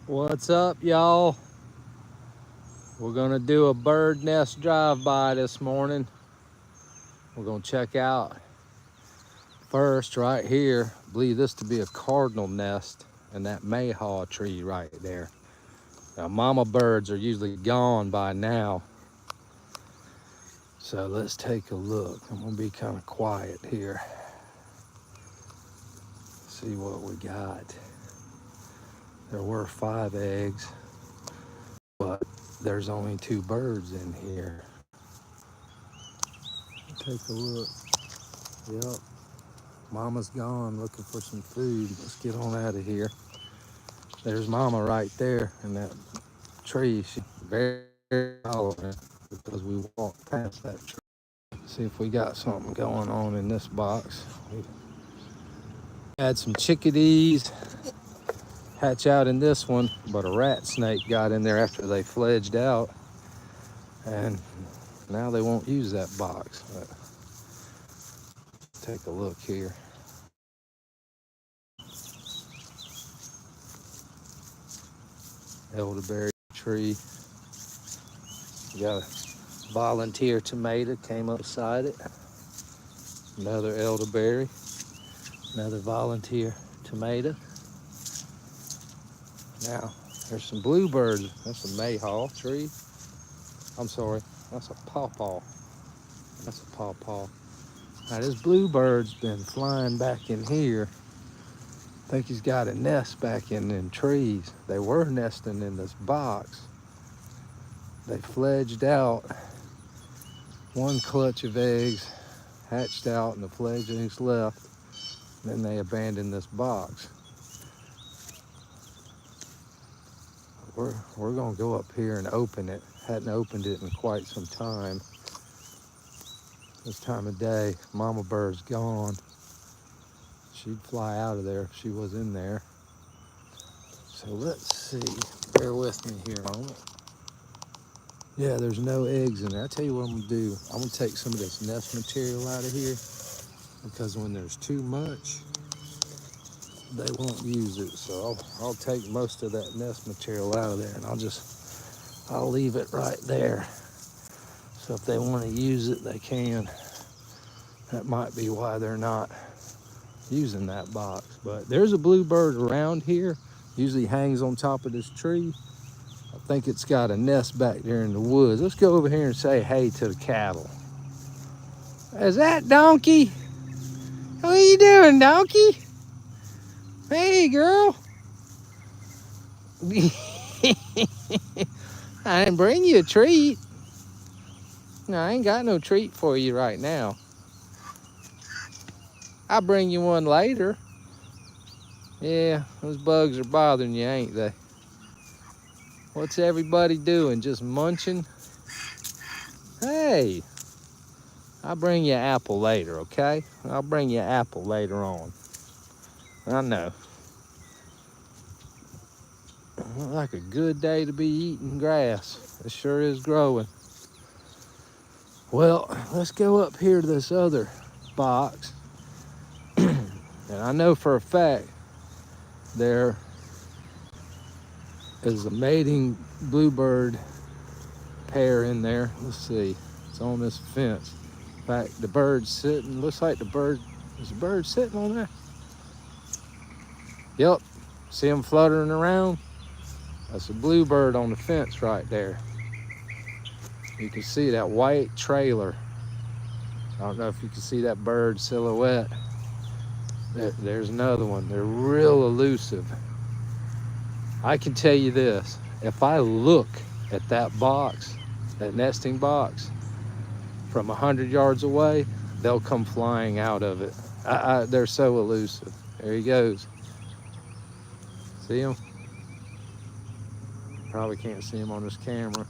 What's up, y'all? We're gonna do a bird nest drive-by this morning. We're gonna check out first right here. I believe this to be a cardinal nest and that mayhaw tree right there. Now, mama birds are usually gone by now. So let's take a look. I'm gonna be kind of quiet here. See what we got. There were 5 eggs, but there's only 2 birds in here. Take a look. Yep. Mama's gone looking for some food. Let's get on out of here. There's Mama right there in that tree. She's very tolerant because we walked past that tree. See if we got something going on in this box. We had some chickadees hatch out in this one, but a rat snake got in there after they fledged out, and now they won't use that box. But take a look here. Elderberry tree. We got a volunteer tomato came up beside it. Another elderberry. Another volunteer tomato. Now, there's some bluebirds. That's a mayhaw tree. I'm sorry, that's a pawpaw. That's a pawpaw. Now, this bluebird's been flying back in here. I think he's got a nest back in them trees. They were nesting in this box. They fledged out. One clutch of eggs hatched out and the fledglings left. Then they abandoned this box. We're gonna go up here and open it. Hadn't opened it in quite some time. This time of day, mama bird's gone. She'd fly out of there if she was in there. So let's see. Bear with me here a moment. Yeah, there's no eggs in there. I tell you what I'm gonna do. I'm gonna take some of this nest material out of here because when there's too much, they won't use it. So I'll take most of that nest material out of there and I'll leave it right there. So if they want to use it, they can. That might be why they're not using that box. But there's a bluebird around here. Usually hangs on top of this tree. I think it's got a nest back there in the woods. Let's go over here and say hey to the cattle. Is that Donkey? What are you doing, Donkey? Hey, girl. I didn't bring you a treat. No, I ain't got no treat for you right now. I'll bring you one later. Yeah, those bugs are bothering you, ain't they? What's everybody doing? Just munching? Hey, I'll bring you an apple later, okay? I'll bring you an apple later on. I know. Look like a good day to be eating grass. It sure is growing. Well, let's go up here to this other box. And I know for a fact there is a mating bluebird pair in there. Let's see. It's on this fence. In fact, the bird's sitting. Looks like the bird. Is the bird sitting on there? Yep. See him fluttering around? That's a bluebird on the fence right there. You can see that white trailer. I don't know if you can see that bird silhouette. There's another one. They're real elusive. I can tell you this. If I look at that box, that nesting box, from 100 yards away, they'll come flying out of it. They're so elusive. There he goes. See him? Probably can't see him on this camera.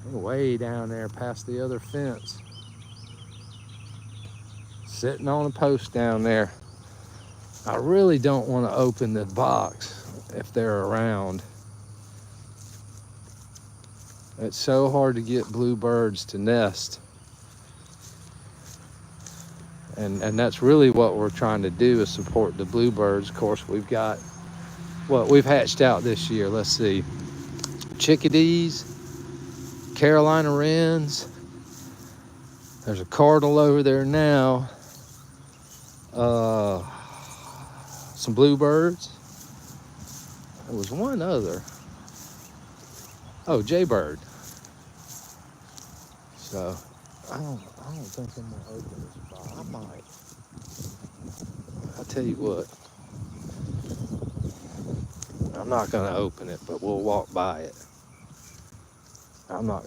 They're way down there past the other fence. Sitting on a post down there. I really don't want to open the box if they're around. It's so hard to get bluebirds to nest. And that's really what we're trying to do, is support the bluebirds. Of course, we've got what we've hatched out this year. Let's see. Chickadees, Carolina wrens. There's a cardinal over there now. Some bluebirds. There was one other. Oh, jaybird. So I don't think I'm gonna open this box. I might. I'll tell you what. I'm not gonna open it, but we'll walk by it. I'm not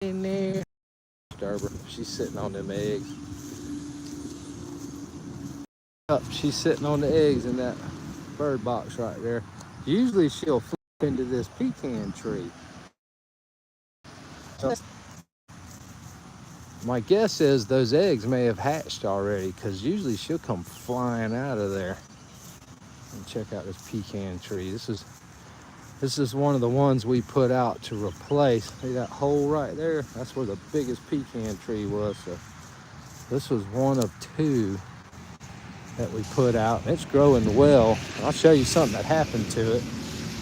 in there. Disturb her. She's sitting on them eggs. Up, she's sitting on the eggs in that bird box right there. Usually she'll flip into this pecan tree. My guess is those eggs may have hatched already, because usually she'll come flying out of there. And check out this pecan tree. This is one of the ones we put out to replace. See that hole right there? That's where the biggest pecan tree was. So this was one of two that we put out. It's growing well. I'll show you something that happened to it.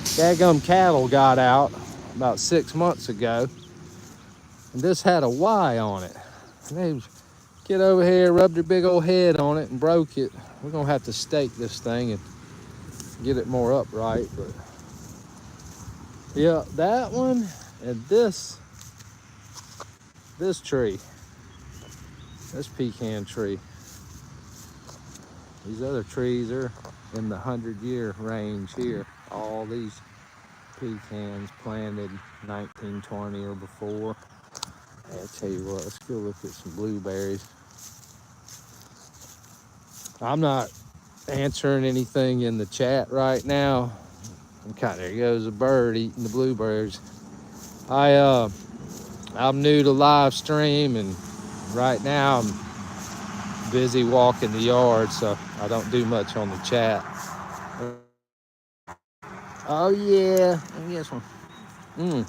Daggum cattle got out about 6 months ago, and this had a Y on it. And they get over here, rubbed their big old head on it and broke it. We're gonna have to stake this thing and get it more upright. But yeah, that one and this tree, this pecan tree. These other trees are in the 100-year range here. All these pecans planted 1920 or before. I'll tell you what, let's go look at some blueberries. I'm not answering anything in the chat right now. There goes a bird eating the blueberries. I'm new to live stream, and right now I'm busy walking the yard, so I don't do much on the chat. Oh yeah, I guess one.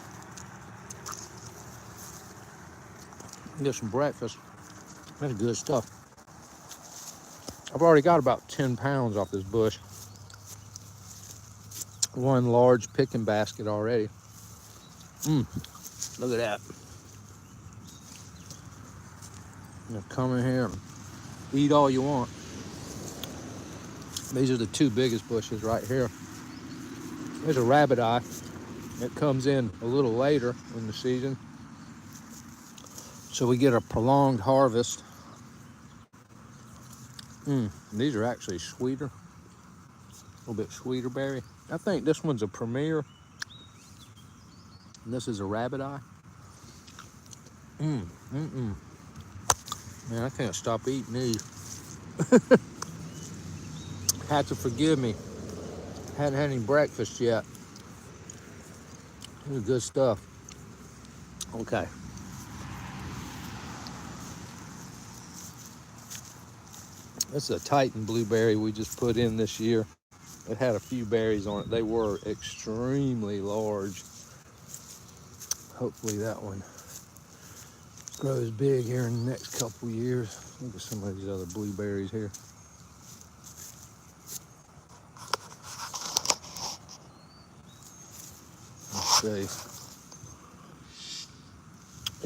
Get some breakfast. That's good stuff. I've already got about 10 pounds off this bush. One large picking basket already. Look at that. Now come in here and eat all you want. These are the two biggest bushes right here. There's a rabbit eye. It comes in a little later in the season, so we get a prolonged harvest. These are actually sweeter, a little bit sweeter berry. I think this one's a premier, and this is a rabbit eye. Man, I can't stop eating these. Had to forgive me. Hadn't had any breakfast yet. This is good stuff. Okay. This is a Titan blueberry we just put in this year. It had a few berries on it. They were extremely large. Hopefully that one grows big here in the next couple years. Look at some of these other blueberries here. Let's see.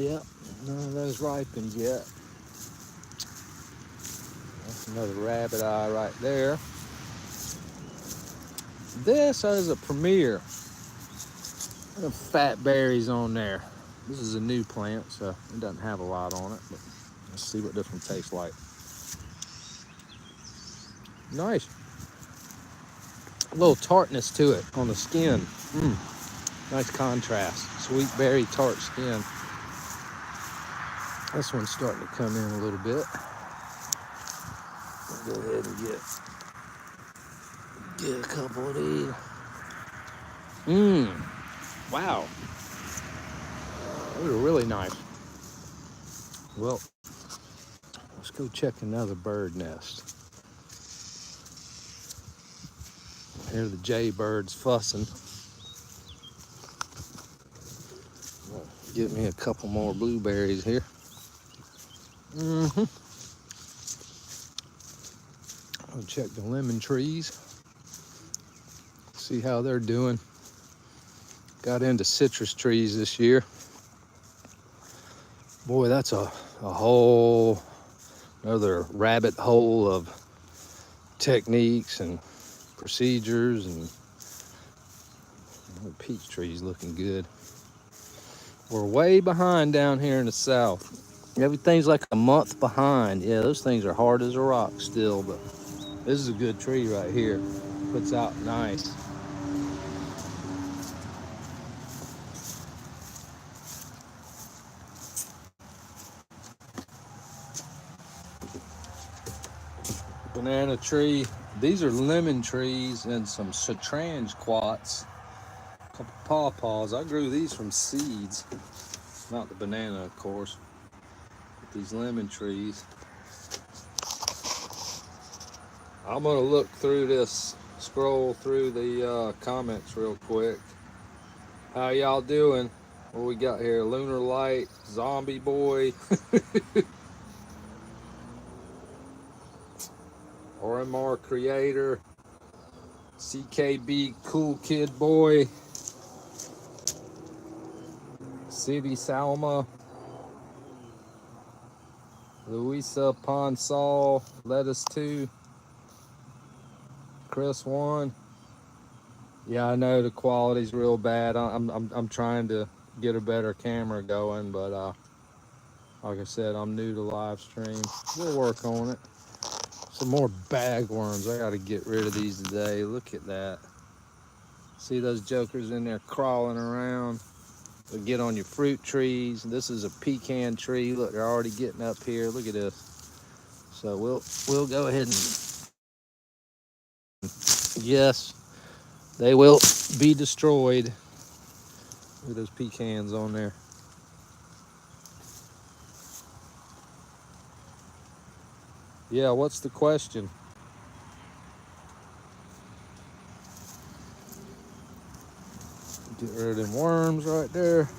Yep, none of those ripened yet. That's another rabbit eye right there. This is a premier. Look at fat berries on there. This is a new plant, so it doesn't have a lot on it, but let's see what this one tastes like. Nice. A little tartness to it on the skin. Nice contrast. Sweet berry tart skin. This one's starting to come in a little bit. I'll go ahead and get a couple of these. Wow. Those are really nice. Well, let's go check another bird nest. Here are the jaybirds fussing. Get me a couple more blueberries here. I'll check the lemon trees, see how they're doing. Got into citrus trees this year. Boy, that's a whole another rabbit hole of techniques and procedures, and the peach tree's looking good. We're way behind down here in the south. Everything's like a month behind. Yeah, those things are hard as a rock still, but this is a good tree right here. Puts out nice. Banana tree. These are lemon trees and some citrange quats. A couple pawpaws. I grew these from seeds. Not the banana, of course. But these lemon trees. I'm gonna look through this, scroll through the comments real quick. How y'all doing? What we got here? Lunar Light, Zombie Boy, RMR Creator, CKB Cool Kid Boy, City Salma, Louisa Ponsal, Lettuce 2, Chris 1. Yeah, I know the quality's real bad. I'm trying to get a better camera going, but like I said, I'm new to live stream. We'll work on it. Some more bagworms. I gotta get rid of these today. Look at that. See those jokers in there crawling around? They'll get on your fruit trees. This is a pecan tree. Look, they're already getting up here. Look at this. So we'll go ahead and yes, they will be destroyed. Look at those pecans on there. Yeah, what's the question? Get rid of them worms right there.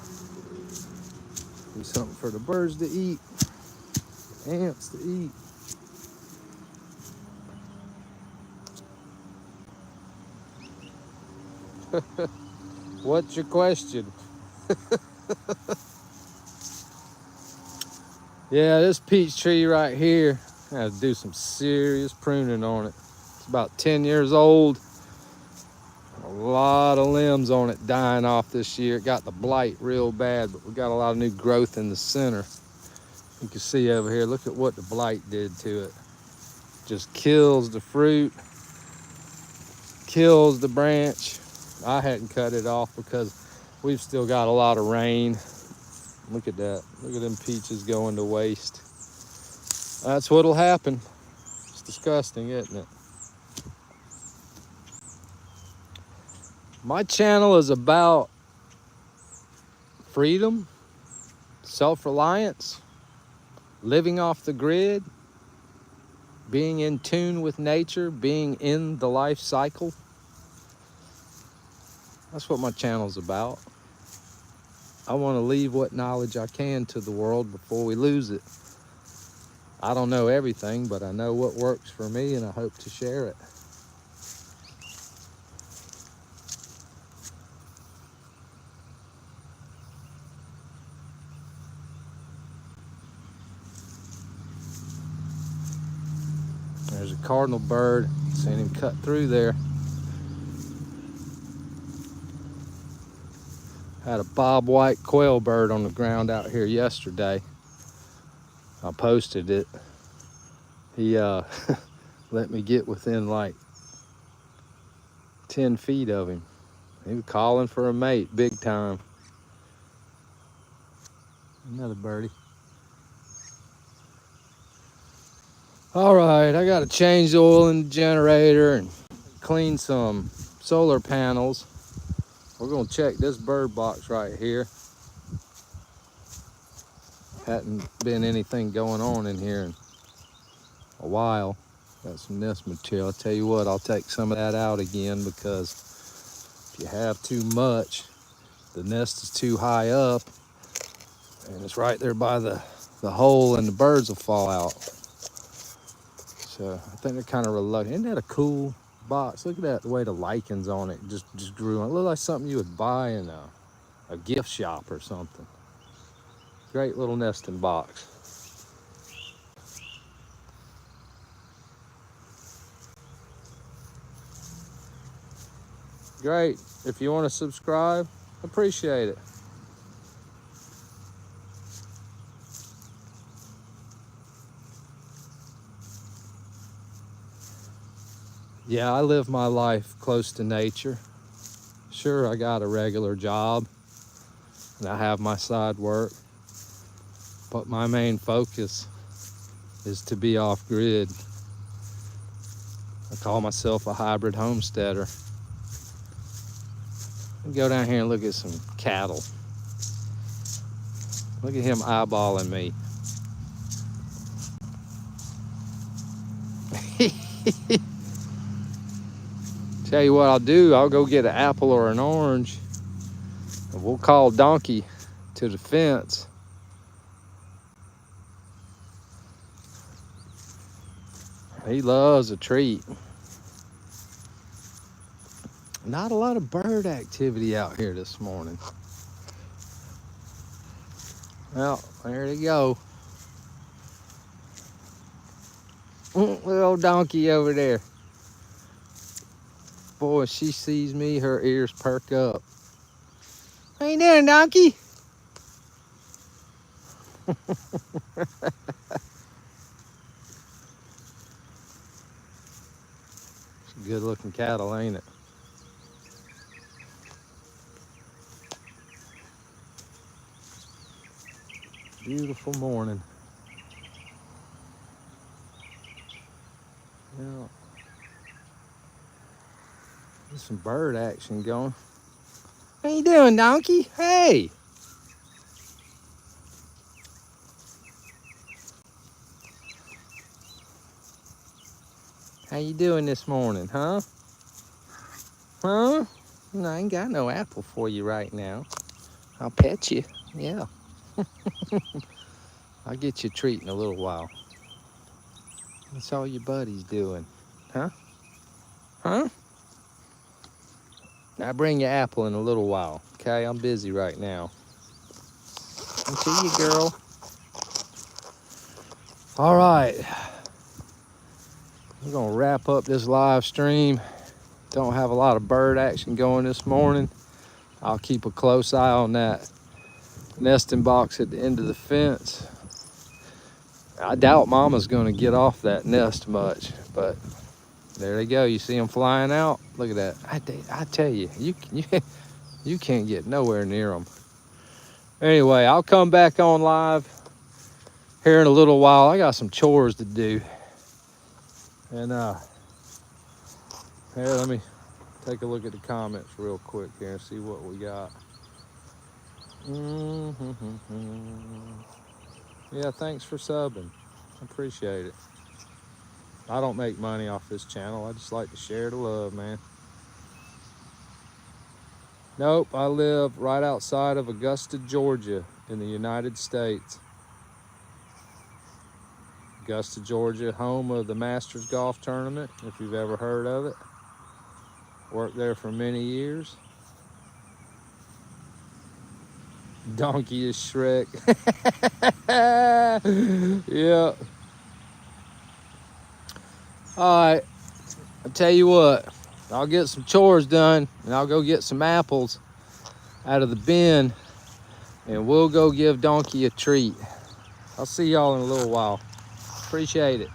Do something for the birds to eat, ants to eat. What's your question? Yeah, this peach tree right here, I had to do some serious pruning on it. It's about 10 years old. A lot of limbs on it dying off this year. It got the blight real bad, but we got a lot of new growth in the center. You can see over here, look at what the blight did to it. Just kills the fruit, kills the branch. I hadn't cut it off because we've still got a lot of rain. Look at that. Look at them peaches going to waste. That's what'll happen. It's disgusting, isn't it? My channel is about freedom, self-reliance, living off the grid, being in tune with nature, being in the life cycle. That's what my channel's about. I want to leave what knowledge I can to the world before we lose it. I don't know everything, but I know what works for me, and I hope to share it. There's a cardinal bird. Seen him cut through there. Had a bobwhite quail bird on the ground out here yesterday. I posted it. He let me get within like 10 feet of him. He was calling for a mate, big time. Another birdie. All right, I gotta change the oil in the generator and clean some solar panels. We're gonna check this bird box right here. Hadn't been anything going on in here in a while. Got some nest material. I'll tell you what, I'll take some of that out again, because if you have too much, the nest is too high up and it's right there by the hole, and the birds will fall out. So I think they're kind of reluctant. Isn't that a cool box? Look at that, the way the lichens on it just grew on. It looked like something you would buy in a gift shop or something. Great little nesting box. Great. If you want to subscribe, appreciate it. Yeah, I live my life close to nature. Sure, I got a regular job and I have my side work, but my main focus is to be off grid. I call myself a hybrid homesteader. Go down here and look at some cattle. Look at him eyeballing me. Tell you what I'll do, I'll go get an apple or an orange, and we'll call Donkey to the fence. He loves a treat. Not a lot of bird activity out here this morning. Well, there they go. Little Donkey over there. Boy, she sees me, her ears perk up. How you doing, Donkey? It's a good looking cattle, ain't it? Beautiful morning. Yeah. There's some bird action going. How you doing, Donkey? Hey! How you doing this morning, huh? Huh? No, I ain't got no apple for you right now. I'll pet you, yeah. I'll get you a treat in a little while. What's all your buddies doing? Huh? Huh? I'll bring you apple in a little while, okay? I'm busy right now. Until you, girl. All right. We're gonna wrap up this live stream. Don't have a lot of bird action going this morning. I'll keep a close eye on that nesting box at the end of the fence. I doubt Mama's gonna get off that nest much, but there they go. You see them flying out? Look at that. I tell you, you can't get nowhere near them. Anyway, I'll come back on live here in a little while. I got some chores to do. And here, let me take a look at the comments real quick here and see what we got. Yeah, thanks for subbing. I appreciate it. I don't make money off this channel. I just like to share the love, man. Nope, I live right outside of Augusta, Georgia in the United States. Augusta, Georgia, home of the Masters Golf Tournament, if you've ever heard of it. Worked there for many years. Donkey is Shrek. Yeah. All right, I'll tell you what, I'll get some chores done and I'll go get some apples out of the bin and we'll go give Donkey a treat. I'll see y'all in a little while. Appreciate it.